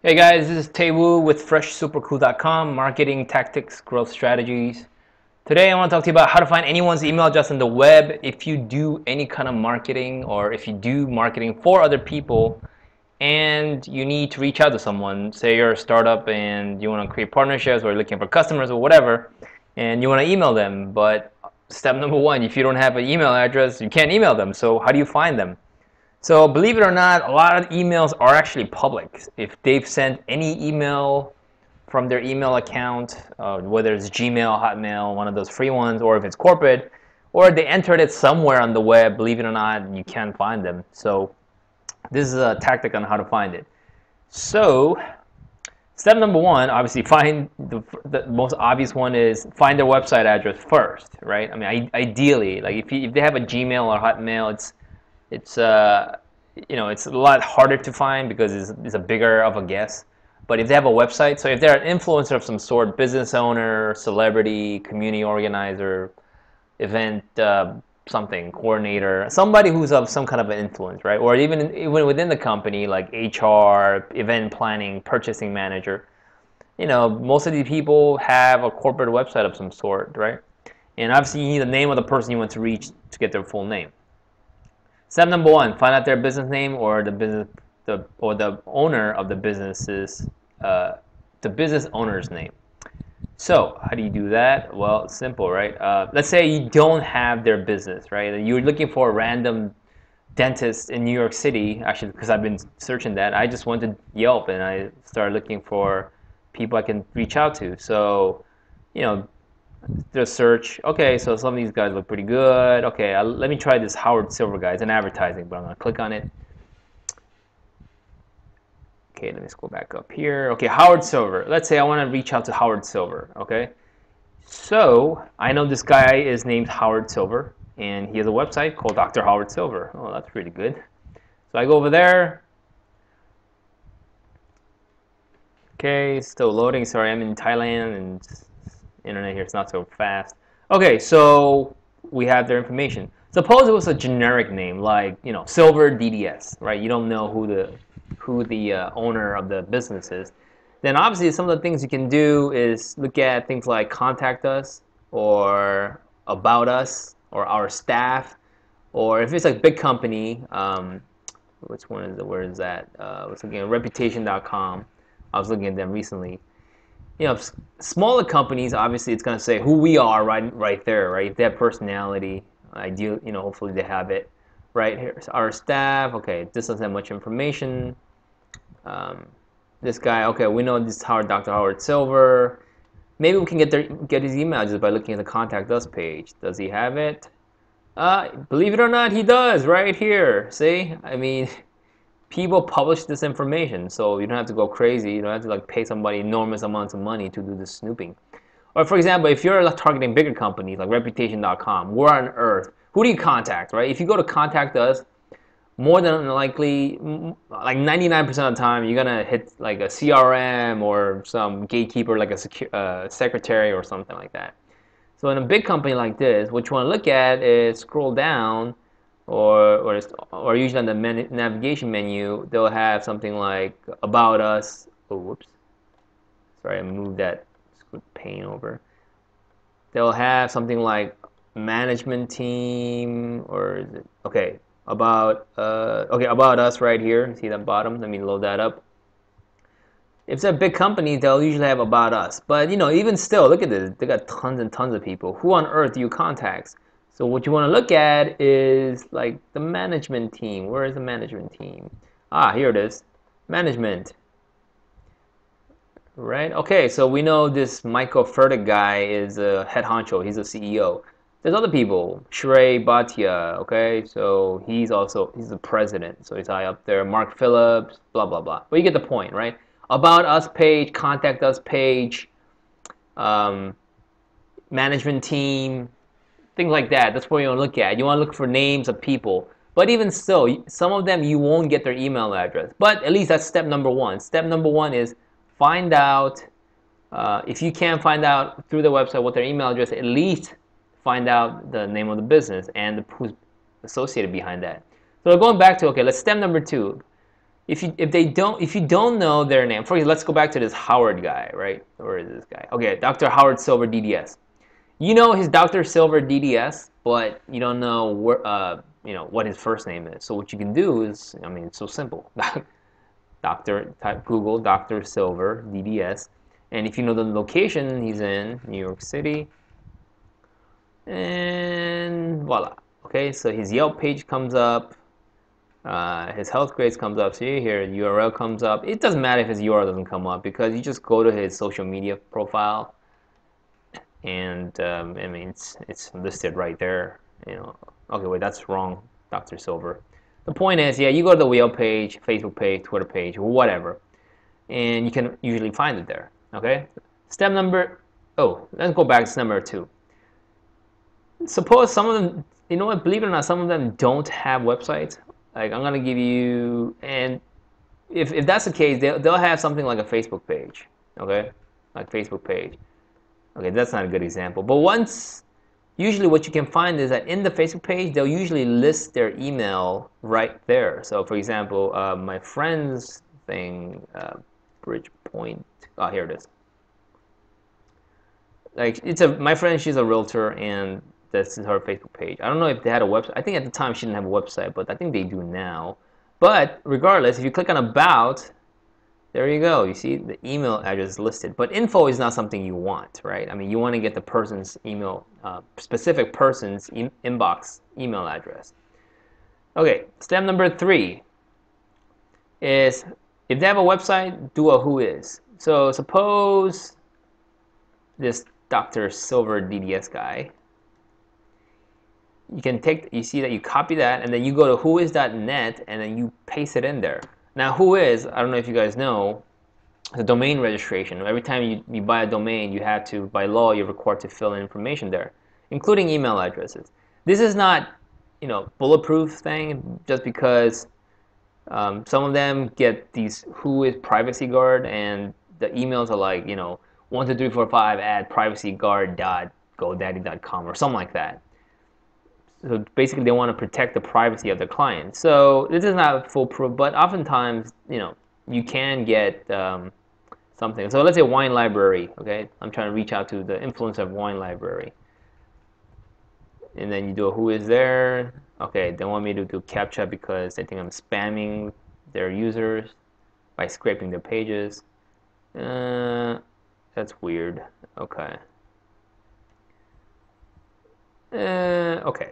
Hey guys, this is Tae Woo with FreshSuperCool.com, Marketing Tactics Growth Strategies. Today I want to talk to you about how to find anyone's email address on the web if you do any kind of marketing or if you do marketing for other people and you need to reach out to someone. Say you're a startup and you want to create partnerships or you're looking for customers or whatever and you want to email them, but step number one, if you don't have an email address, you can't email them. So how do you find them? So believe it or not, a lot of emails are actually public. If they've sent any email from their email account, whether it's Gmail, Hotmail, one of those free ones, or if it's corporate, or they entered it somewhere on the web, believe it or not, you can find them. So this is a tactic on how to find it. So step number one, obviously find the most obvious one is find their website address first, right? I mean, ideally, like if they have a Gmail or Hotmail, it's it's a lot harder to find because it's a bigger of a guess. But if they have a website, so if they're an influencer of some sort, business owner, celebrity, community organizer, event something coordinator, somebody who's of some kind of an influence, right? Or even within the company, like HR, event planning, purchasing manager. Most of these people have a corporate website of some sort, right? And obviously, you need the name of the person you want to reach to get their full name. Step number one, find out their business name or the owner of the business's the business owner's name. So how do you do that? Well, it's simple, right? Let's say you don't have their business, right? You're looking for a random dentist in New York City. Actually, because I've been searching that, I just went to Yelp and I started looking for people I can reach out to. So, the search. Okay, so some of these guys look pretty good. Okay, let me try this Howard Silver guy. It's an advertising, but I'm gonna click on it. Okay, let me scroll back up here. Okay, Howard Silver. Let's say I want to reach out to Howard Silver. Okay, so I know this guy is named Howard Silver, and he has a website called Dr. Howard Silver. Oh, that's pretty good. So I go over there. Okay, still loading. Sorry, I'm in Thailand and internet here is not so fast. Okay, so we have their information. Suppose it was a generic name like Silver DDS, right? You don't know who the owner of the business is. Then obviously some of the things you can do is look at things like contact us or about us or our staff, or if it's a big company, which one is it? Where is that? I was looking at Reputation.com. I was looking at them recently. Smaller companies, obviously, it's going to say who we are right there, right? If they have personality, ideal, hopefully they have it. Right here's our staff. Okay, this doesn't have much information. This guy, okay, we know this is Dr. Howard Silver. Maybe we can get his email just by looking at the Contact Us page. Does he have it? Believe it or not, he does right here. See, I mean, people publish this information, so you don't have to go crazy. You don't have to pay somebody enormous amounts of money to do this snooping. Or for example, if you're targeting bigger companies like Reputation.com, where on earth, who do you contact, right? If you go to Contact Us, more than likely, like 99% of the time, you're gonna hit like a CRM or some gatekeeper like a secretary or something like that. So in a big company like this, what you want to look at is scroll down, or usually on the navigation menu, they'll have something like About Us. Oh, whoops. Sorry, I moved that pane over. They'll have something like Management Team, or is it okay? About Us right here. See that bottom? Let me load that up. If it's a big company, they'll usually have About Us. But even still, look at this. They got tons and tons of people. Who on earth do you contact? So what you want to look at is like the management team. Where is the management team? Ah, here it is. Management. Right? Okay, so we know this Michael Furtick guy is a head honcho. He's a CEO. There's other people. Shrey Bhatia, okay? So he's the president. So he's high up there. Mark Phillips, blah, blah, blah. But you get the point, right? About Us page, Contact Us page, management team, things like that. That's what you want to look at. You want to look for names of people. But even still, some of them you won't get their email address. But at least that's step number one. Step number one is find out, if you can't find out through the website what their email address, at least find out the name of the business and who's associated behind that. So going back to, okay, let's step number two. if you don't know their name, for example, let's go back to this Howard guy, right? Where is this guy? Okay, Dr. Howard Silver DDS. You know his Dr. Silver DDS, but you don't know where, what his first name is. So what you can do is, I mean, it's so simple. Type Google Dr. Silver DDS, and if you know the location he's in, New York City, and voila. Okay, so his Yelp page comes up. His health grades comes up. See here, URL comes up. It doesn't matter if his URL doesn't come up because you just go to his social media profile, and I mean it's listed right there. Okay, wait, that's wrong, Dr. Silver. The point is, yeah, you go to the Yelp page, Facebook page, Twitter page, whatever, and you can usually find it there. Okay. Let's go back to number 2. Suppose some of them, you know what? Believe it or not, some of them don't have websites. Like I'm gonna give you, and if that's the case, they'll have something like a Facebook page, okay, like Facebook page. Okay, that's not a good example. But usually what you can find is that in the Facebook page, they'll usually list their email right there. So for example, my friend's thing, Bridgepoint. Oh, here it is. Like my friend, she's a realtor, and this is her Facebook page. I don't know if they had a website. I think at the time she didn't have a website, but I think they do now. But regardless, if you click on About, there you go. You see the email address listed. But info is not something you want, right? I mean, you want to get the person's email, specific person's inbox email address. Okay, step number 3 is if they have a website, do a who is. So suppose this Dr. Silver DDS guy, you see that you copy that, and then you go to whois.net, and then you paste it in there. Now, Whois, I don't know if you guys know, the domain registration. Every time you buy a domain, you have to, by law, you're required to fill in information there, including email addresses. This is not, bulletproof thing, just because some of them get these Whois privacy guard, and the emails are like, 12345@privacyguard.godaddy.com or something like that. So basically, they want to protect the privacy of the client. So this is not foolproof, but oftentimes, you can get something. So let's say Wine Library. Okay, I'm trying to reach out to the influencer of Wine Library, and then you do a who is there. Okay, they want me to do CAPTCHA because they think I'm spamming their users by scraping their pages. That's weird. Okay. Okay.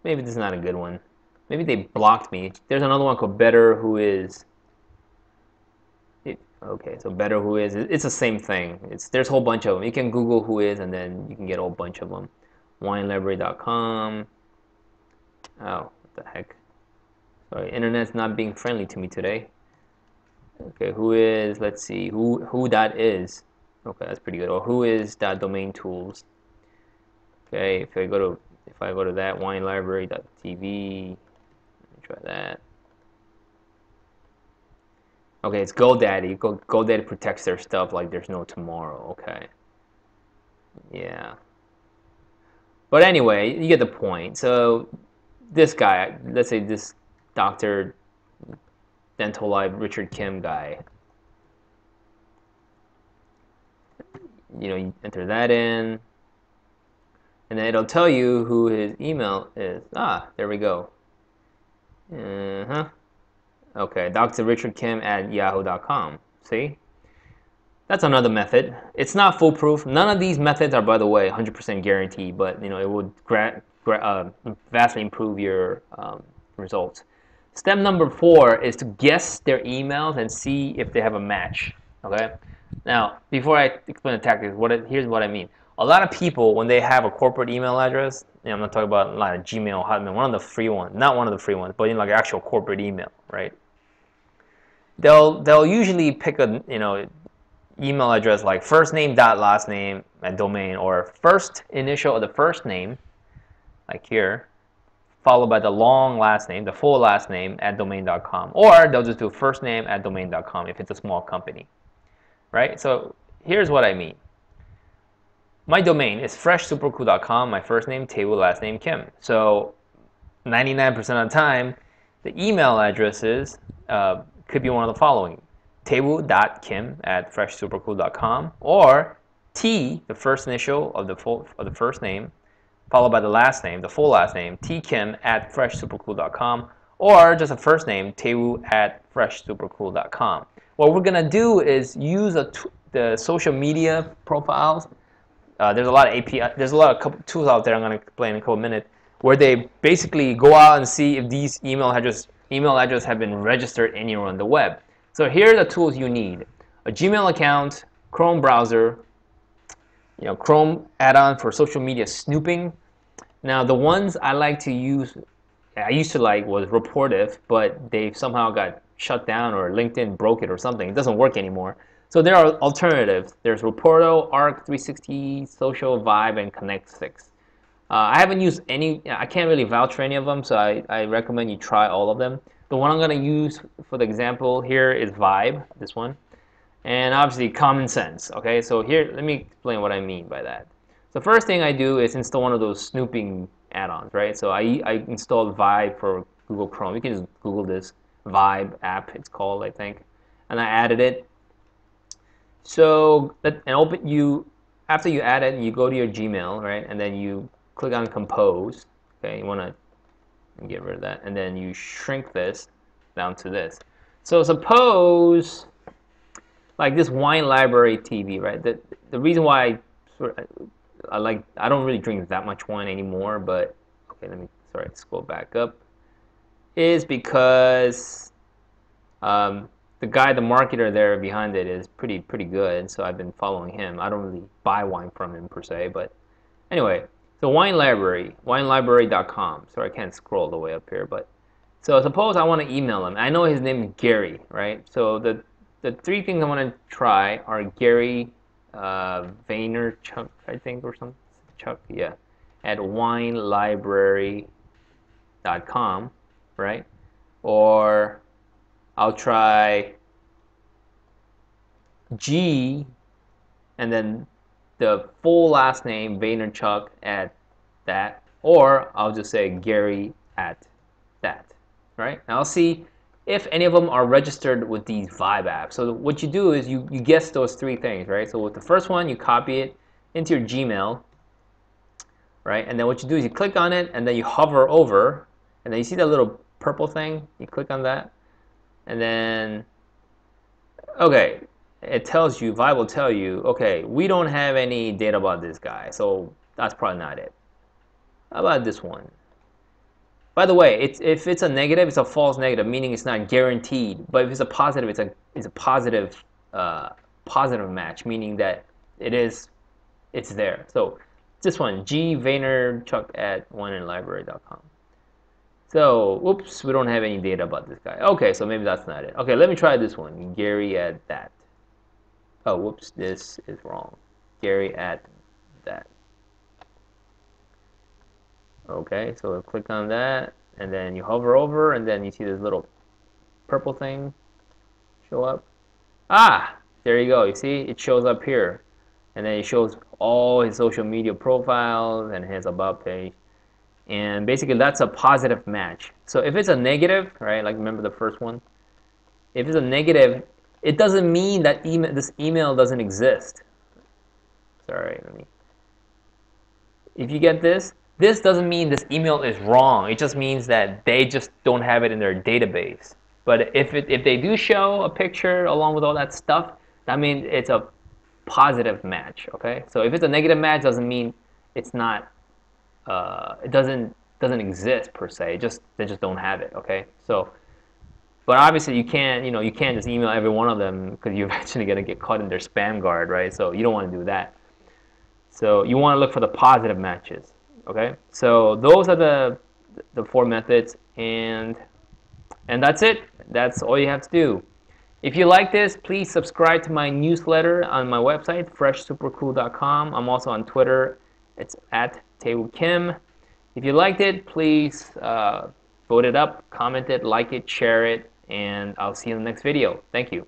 Maybe this is not a good one. Maybe they blocked me. There's another one called Better Who Is. Okay, so Better Who Is. It's the same thing. There's a whole bunch of them. You can Google who is, and then you can get a whole bunch of them. WineLibrary.com. Oh, what the heck? Sorry, internet's not being friendly to me today. Okay, who is? Let's see. Who.is. Okay, that's pretty good. Or whois.domaintools. Okay, if I go to that, winelibrary.tv, let me try that. Okay, it's GoDaddy. GoDaddy protects their stuff like there's no tomorrow. Okay. Yeah. But anyway, you get the point. So this guy, let's say this Dr. Dental Life Richard Kim guy, you enter that in, and then it'll tell you who his email is. Ah, there we go. Okay, drrichardkim@yahoo.com. See? That's another method. It's not foolproof. None of these methods are, by the way, 100% guaranteed, but it would vastly improve your results. Step number 4 is to guess their emails and see if they have a match. Okay. Now, before I explain the tactics, here's what I mean. A lot of people, when they have a corporate email address, I'm not talking about like Gmail, Hotmail, one of the free ones, not one of the free ones, but like actual corporate email, right? They'll usually pick a email address like first name dot last name at domain, or first initial of the first name, like here, followed by the long last name, the full last name at domain.com, or they'll just do first name at domain.com if it's a small company, right? So here's what I mean. My domain is freshsupercool.com, my first name, Taewoo, last name, Kim. So 99% of the time, the email addresses could be one of the following: taewoo.kim@freshsupercool.com, or T, the first initial of the first name, followed by the last name, the full last name, tkim@freshsupercool.com, or just a first name, taewoo@freshsupercool.com. What we're gonna do is use the social media profiles. There's a lot of API. There's a lot of tools out there. I'm gonna explain in a couple minutes, where they basically go out and see if these email addresses have been registered anywhere on the web. So here are the tools you need: a Gmail account, Chrome browser, Chrome add-on for social media snooping. Now the ones I like to use, I used to like, was Reportive, but they somehow got shut down, or LinkedIn broke it or something. It doesn't work anymore. So there are alternatives. There's Raporto, Arc360, Social, Vibe, and Connect6. I haven't used any. I can't really vouch for any of them, so I recommend you try all of them. The one I'm going to use for the example here is Vibe, this one. And obviously Common Sense. Okay, so here, let me explain what I mean by that. The first thing I do is install one of those snooping add-ons, right? So I installed Vibe for Google Chrome. You can just Google this Vibe app, it's called, I think. And I added it. So after you add it, you go to your Gmail, right? And then you click on Compose. Okay, you want to get rid of that, and then you shrink this down to this. So suppose, like this Wine Library TV, right? The reason why I don't really drink that much wine anymore, but okay, let's scroll back up, is because the guy, the marketer there behind it, is pretty good, so I've been following him. I don't really buy wine from him per se, but anyway. So Wine Library, winelibrary.com. Sorry, I can't scroll all the way up here, but so suppose I want to email him. I know his name is Gary, right? So the three things I want to try are Gary Vaynerchuk, I think, or something. Chuck, yeah, at winelibrary.com, right? Or I'll try G, and then the full last name, Vaynerchuk, at that, or I'll just say Gary at that, right? Now I'll see if any of them are registered with these Vibe apps. So what you do is you guess those three things, right? So with the first one, you copy it into your Gmail, right? And then what you do is you click on it, and then you hover over, and then you see that little purple thing? You click on that, and then, okay, it tells you, Vibe will tell you, okay, we don't have any data about this guy, so that's probably not it. How about this one? By the way, if it's a negative, it's a false negative, meaning it's not guaranteed. But if it's a positive, it's a positive positive match, meaning that it's there. So this one, G Vaynerchuk at winelibrary.com. So, whoops, we don't have any data about this guy. Okay, so maybe that's not it. Okay, let me try this one, Gary at that. Oh, whoops, this is wrong. Gary at that. Okay, so click on that, and then you hover over, and then you see this little purple thing show up. Ah, there you go. You see, it shows up here. And then it shows all his social media profiles and his about page. And basically, that's a positive match. So if it's a negative, right, like remember the first one? If it's a negative, it doesn't mean that this email doesn't exist. Sorry, if you get this doesn't mean this email is wrong. It just means that they just don't have it in their database. But if they do show a picture along with all that stuff, that means it's a positive match. Okay, so if it's a negative match, doesn't mean it's not. It doesn't exist per se. They just don't have it. Okay, so. But obviously you can't just email every one of them, because you're eventually going to get caught in their spam guard, right? So you don't want to do that. So you want to look for the positive matches, okay? So those are the four methods, and that's it. That's all you have to do. If you like this, please subscribe to my newsletter on my website, freshsupercool.com. I'm also on Twitter. It's at Taewoo Kim. If you liked it, please vote it up, comment it, like it, share it, and I'll see you in the next video. Thank you.